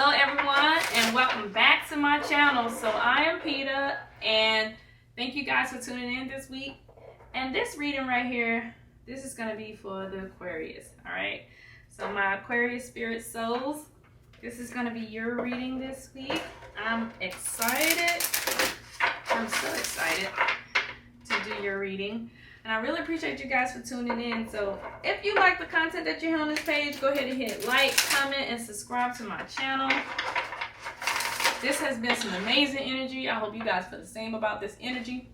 Hello everyone and welcome back to my channel. So I am Peter and thank you guys for tuning in this week. And this reading right here, this is going to be for the Aquarius. Alright, so my Aquarius spirit souls, this is going to be your reading this week. I'm excited. I'm so excited to do your reading. And I really appreciate you guys for tuning in. So if you like the content that you hear on this page, go ahead and hit like, comment, and subscribe to my channel. This has been some amazing energy. I hope you guys feel the same about this energy.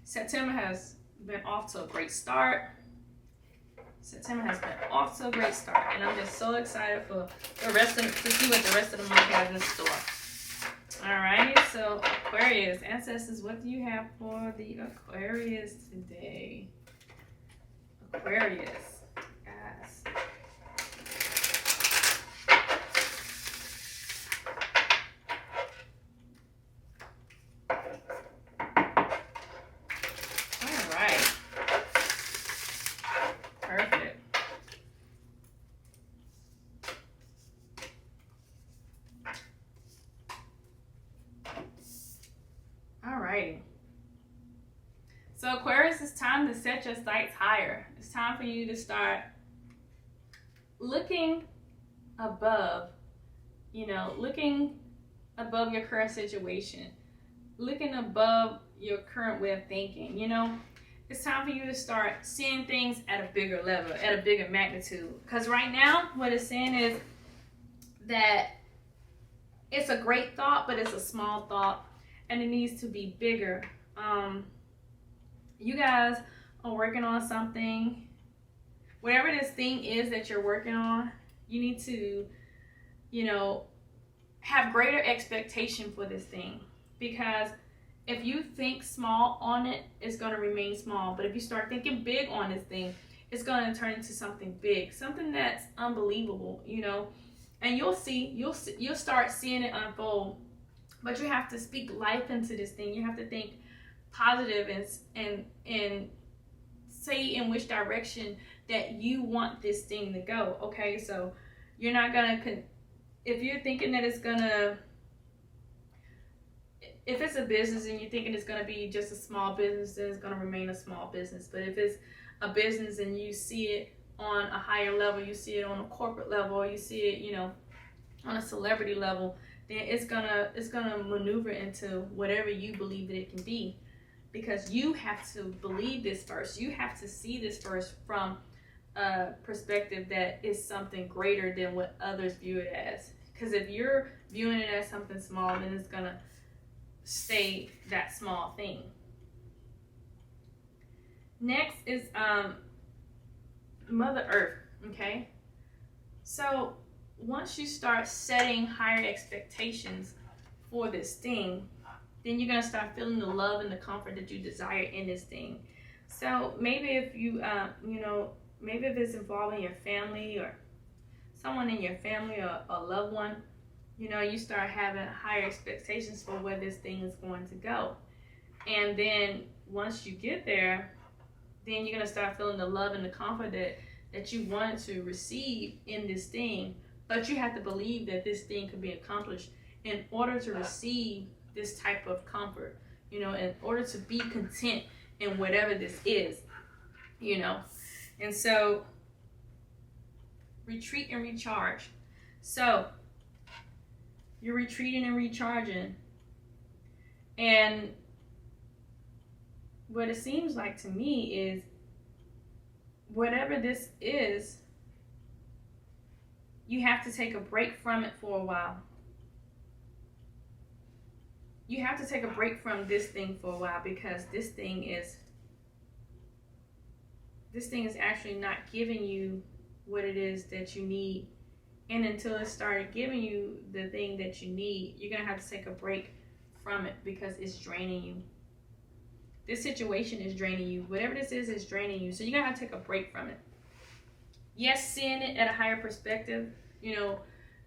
September has been off to a great start. September has been off to a great start. And I'm just so excited for the rest of to see what the rest of the month has in store. Alright, so Aquarius, ancestors, what do you have for the Aquarius today? Aquarius, guys. Alright. Perfect. Alrighty. So Aquarius, it's time to set your sights higher. It's time for you to start looking above, looking above your current situation, looking above your current way of thinking. It's time for you to start seeing things at a bigger level, at a bigger magnitude. Because right now, what it's saying is that it's a great thought, but it's a small thought. And it needs to be bigger. You guys are working on something. Whatever this thing is that you're working on, you need to, have greater expectation for this thing. Because if you think small on it, it's going to remain small. But if you start thinking big on this thing, it's going to turn into something big, something that's unbelievable, And you'll start seeing it unfold. But you have to speak life into this thing. You have to think positive and say in which direction that you want this thing to go. Okay, so you're not gonna, if you're thinking that it's gonna, if it's a business and you're thinking it's gonna be just a small business, then it's gonna remain a small business. But if it's a business and you see it on a higher level, you see it on a corporate level, or you see it, on a celebrity level, then it's gonna maneuver into whatever you believe that it can be, because you have to believe this first. You have to see this first from a perspective that is something greater than what others view it as. Because if you're viewing it as something small, then it's gonna stay that small thing. Next is Mother Earth. Okay, so once you start setting higher expectations for this thing, then you're going to start feeling the love and the comfort that you desire in this thing. So maybe if you, maybe if it's involving your family or someone in your family or a loved one, you start having higher expectations for where this thing is going to go. And then once you get there, then you're going to start feeling the love and the comfort that you wanted to receive in this thing. But you have to believe that this thing can be accomplished in order to receive this type of comfort, in order to be content in whatever this is, And so, retreat and recharge. So, you're retreating and recharging. And what it seems like to me is, whatever this is, you have to take a break from it for a while. You have to take a break from this thing for a while, because this thing is actually not giving you what it is that you need. And until it started giving you the thing that you need, you're going to have to take a break from it, because it's draining you. This situation is draining you. Whatever this is draining you. So you're going to have to take a break from it. Yes, seeing it at a higher perspective,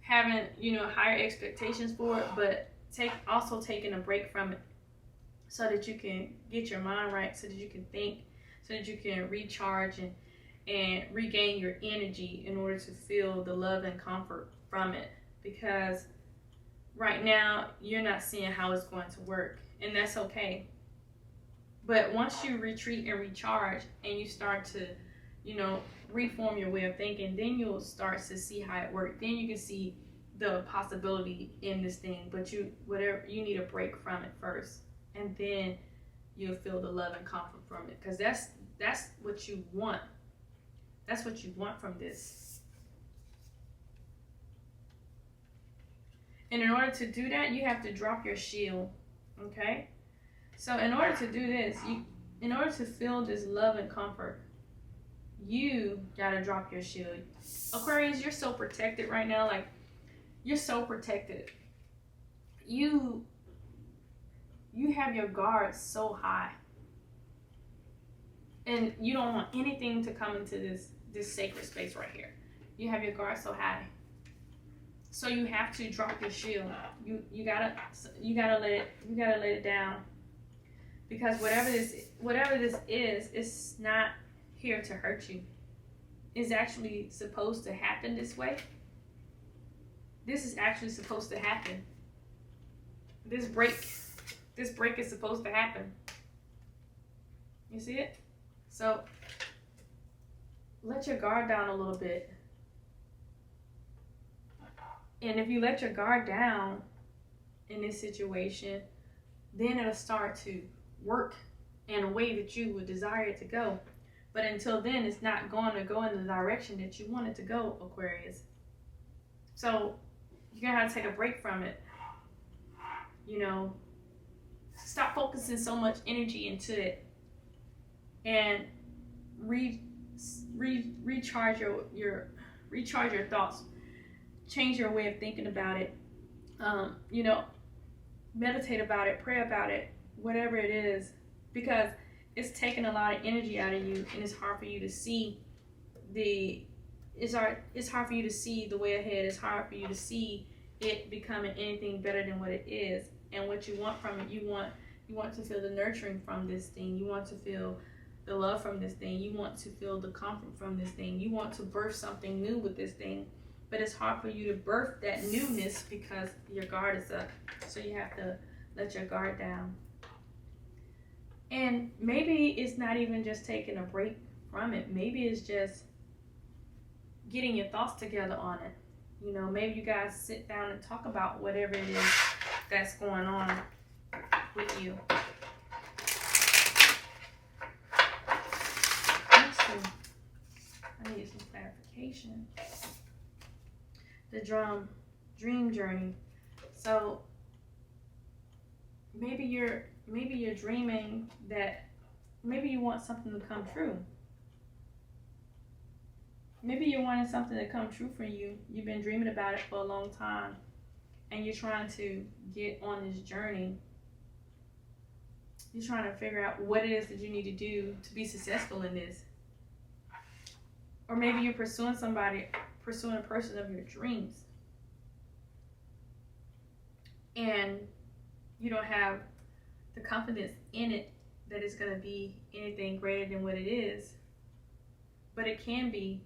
having, higher expectations for it, but also taking a break from it so that you can get your mind right, so that you can think, so that you can recharge and regain your energy in order to feel the love and comfort from it. because right now you're not seeing how it's going to work, and that's okay. But once you retreat and recharge and you start to, reform your way of thinking, then you'll start to see how it works. Then you can see the possibility in this thing, but you need a break from it first, and then you'll feel the love and comfort from it, because that's what you want. That's what you want from this. And in order to do that, you have to drop your shield. Okay? So in order to do this, in order to feel this love and comfort, you gotta drop your shield. Aquarius, you're so protected right now. Like, you're so protected. You have your guard so high, and you don't want anything to come into this sacred space right here. You have your guard so high, so you have to drop your shield. You gotta let it down, because whatever this is, it's not here to hurt you. It's actually supposed to happen this way. This is actually supposed to happen. This break is supposed to happen. You see it? So let your guard down a little bit. And if you let your guard down in this situation, then it'll start to work in a way that you would desire it to go. But until then, it's not going to go in the direction that you want it to go, Aquarius. So you're going to have to take a break from it. Stop focusing so much energy into it, and recharge your thoughts. Change your way of thinking about it. Meditate about it, pray about it, whatever it is, because it's taking a lot of energy out of you, and it's hard for you to see it's hard for you to see the way ahead. It's hard for you to see it becoming anything better than what it is. And what you want from it, you want to feel the nurturing from this thing. You want to feel the love from this thing. You want to feel the comfort from this thing. You want to birth something new with this thing. But it's hard for you to birth that newness because your guard is up. So you have to let your guard down. And maybe it's not even just taking a break from it. Maybe it's just getting your thoughts together on it. Maybe you guys sit down and talk about whatever it is that's going on with you. Let's see. I need some clarification. The dream journey. So maybe you're dreaming that maybe you want something to come true. Maybe you're wanting something to come true for you. You've been dreaming about it for a long time, and you're trying to get on this journey. You're trying to figure out what it is that you need to do to be successful in this. Or maybe you're pursuing a person of your dreams, and you don't have the confidence in it that it's going to be anything greater than what it is. But it can be.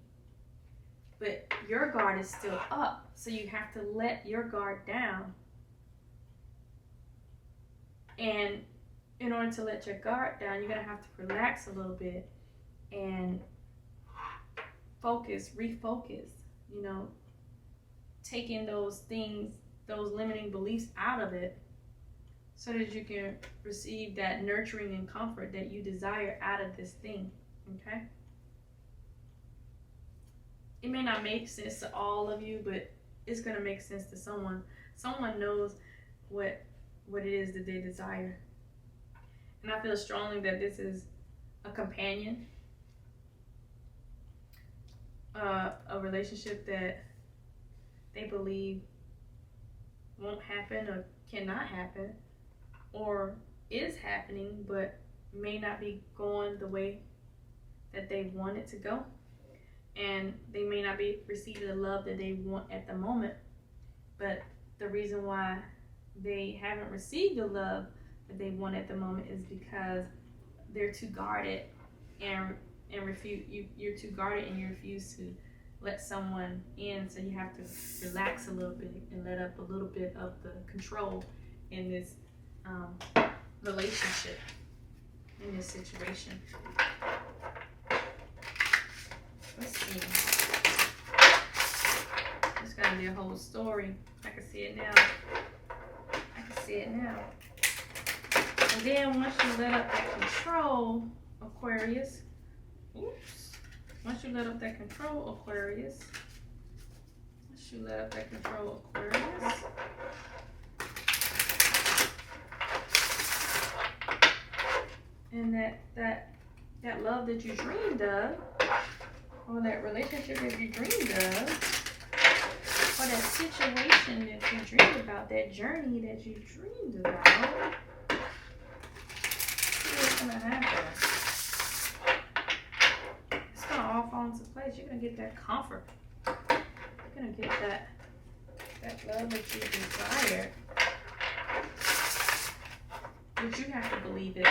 But your guard is still up, so you have to let your guard down. And in order to let your guard down, you're going to have to relax a little bit and refocus, taking those things, those limiting beliefs out of it, so that you can receive that nurturing and comfort that you desire out of this thing, okay? It may not make sense to all of you, but it's going to make sense to someone. Someone knows what it is that they desire. And I feel strongly that this is a companion, a relationship that they believe won't happen or cannot happen, or is happening but may not be going the way that they want it to go. And they may not be receiving the love that they want at the moment. But the reason why they haven't received the love that they want at the moment is because they're too guarded and refuse. You're too guarded, and you refuse let someone in, so you have to relax a little bit and let up a little bit of the control in this relationship, in this situation. Let's see. It's gonna be a whole story. I can see it now. And then once you let up that control, Aquarius. Oops. Once you let up that control, Aquarius. And that love that you dreamed of, or that relationship that you dreamed of, or that situation that you dreamed about, that journey that you dreamed about, what's gonna happen? It's gonna all fall into place. You're gonna get that comfort. You're gonna get that love that you desire. But you have to believe it.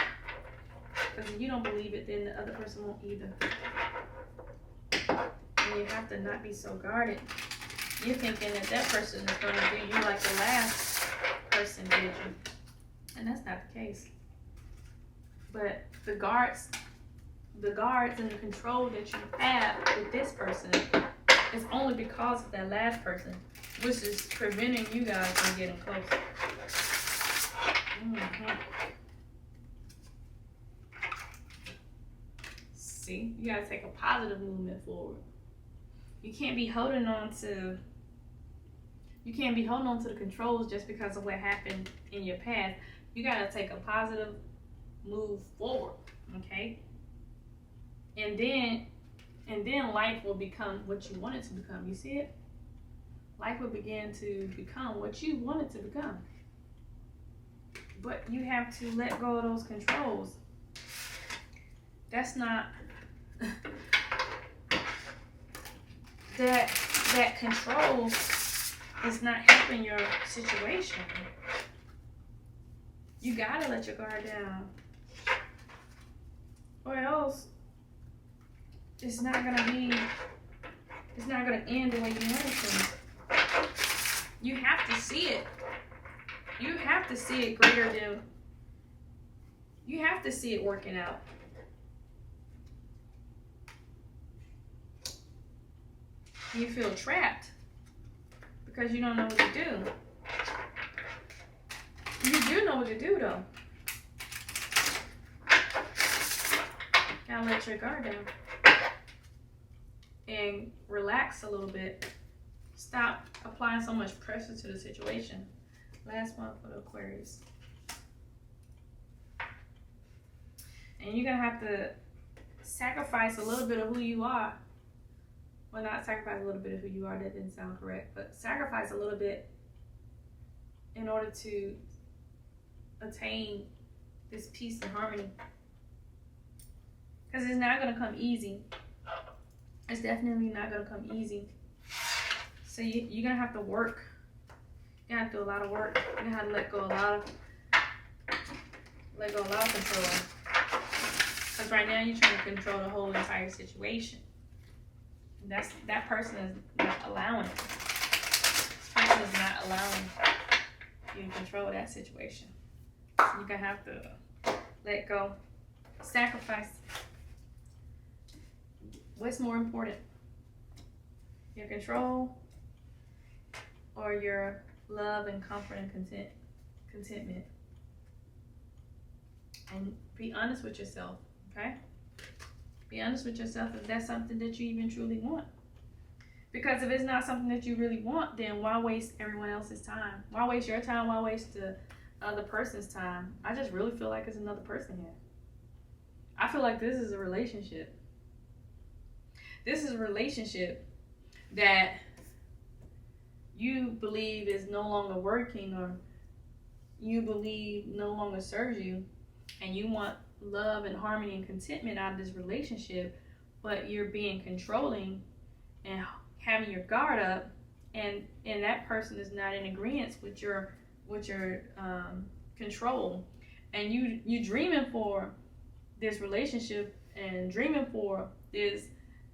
Because if you don't believe it, then the other person won't either. And you have to not be so guarded. You're thinking that person is going to do you like the last person did you. And that's not the case. But the guards and the control that you have with this person is only because of that last person, which is preventing you guys from getting close. See, you gotta take a positive movement forward. You can't be holding on to the controls just because of what happened in your past. You gotta take a positive move forward, okay? And then life will become what you want it to become. You see it? Life will begin to become what you want it to become. But you have to let go of those controls. That's not that control is not helping your situation. You gotta let your guard down, or else it's not gonna end the way you want it to. You have to see it. You have to see it greater than. You have to see it working out. You feel trapped because you don't know what to do. You do know what to do, though. Gotta let your guard down and relax a little bit. Stop applying so much pressure to the situation. Last one for the Aquarius. And you're gonna have to sacrifice a little bit of who you are. Well, not sacrifice a little bit of who you are, that didn't sound correct, but sacrifice a little bit in order to attain this peace and harmony. Because it's not going to come easy. It's definitely not going to come easy. So you're going to have to work. You're going to have to do a lot of work. You're going to have to let go a lot of control. Because right now you're trying to control the whole entire situation. That person is not allowing it. This person is not allowing you to control that situation. You're gonna have to let go, sacrifice. What's more important? Your control or your love and comfort and contentment? And be honest with yourself, okay? Be honest with yourself if that's something that you even truly want. Because if it's not something that you really want, then why waste everyone else's time? Why waste your time? Why waste the other person's time? I just really feel like it's another person here. I feel like this is a relationship. This is a relationship that you believe is no longer working, or you believe no longer serves you, and you want love and harmony and contentment out of this relationship, but you're being controlling and having your guard up, and that person is not in agreement with your control, and you dreaming for this relationship and dreaming for this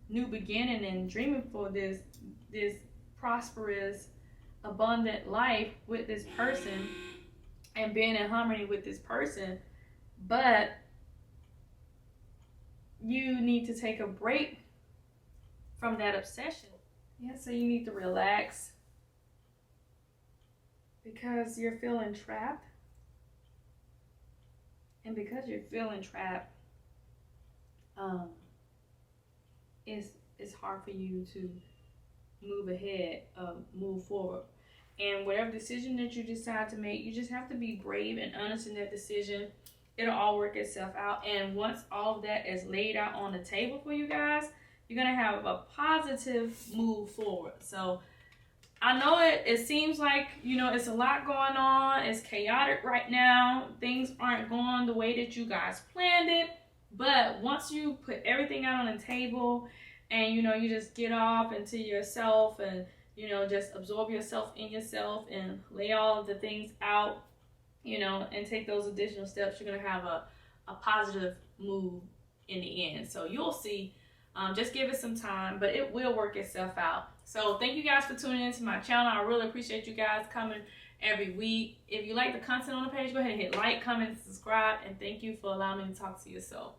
new beginning and dreaming for this prosperous, abundant life with this person and being in harmony with this person, but you need to take a break from that obsession. Yeah, so you need to relax because you're feeling trapped. And because you're feeling trapped, it's hard for you to move ahead, move forward. And whatever decision that you decide to make, you just have to be brave and honest in that decision. It'll all work itself out. And once all of that is laid out on the table for you guys, you're going to have a positive move forward. So I know it seems like, it's a lot going on. It's chaotic right now. Things aren't going the way that you guys planned it. But once you put everything out on the table and, you just get off into yourself and, just absorb yourself in yourself and lay all of the things out, and take those additional steps, you're going to have a positive move in the end. So you'll see. Just give it some time, but it will work itself out. So thank you guys for tuning into my channel. I really appreciate you guys coming every week. If you like the content on the page, go ahead and hit like, comment, subscribe, and thank you for allowing me to talk to your soul.